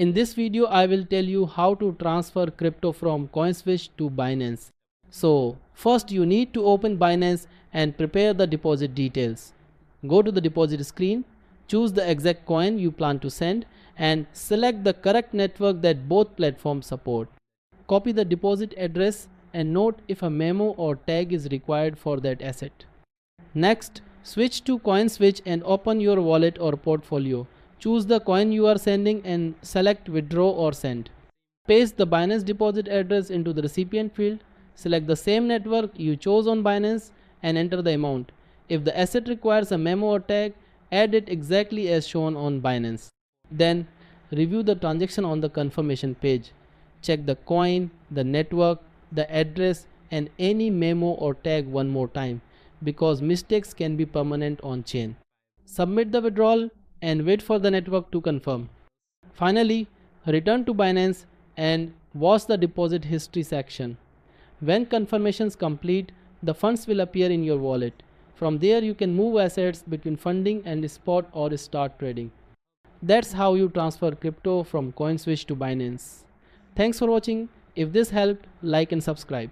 In this video, I will tell you how to transfer crypto from Coinswitch to Binance. So first you need to open Binance and prepare the deposit details. Go to the deposit screen, choose the exact coin you plan to send and select the correct network that both platforms support. Copy the deposit address and note if a memo or tag is required for that asset. Next, switch to Coinswitch and open your wallet or portfolio. Choose the coin you are sending and select withdraw or send. Paste the Binance deposit address into the recipient field. Select the same network you chose on Binance and enter the amount. If the asset requires a memo or tag, add it exactly as shown on Binance. Then review the transaction on the confirmation page. Check the coin, the network, the address and any memo or tag one more time because mistakes can be permanent on chain. Submit the withdrawal and wait for the network to confirm. Finally, return to Binance and watch the deposit history section. When confirmations complete, the funds will appear in your wallet. From there you can move assets between funding and spot or start trading. That's how you transfer crypto from Coinswitch to Binance. Thanks for watching. If this helped, like and subscribe.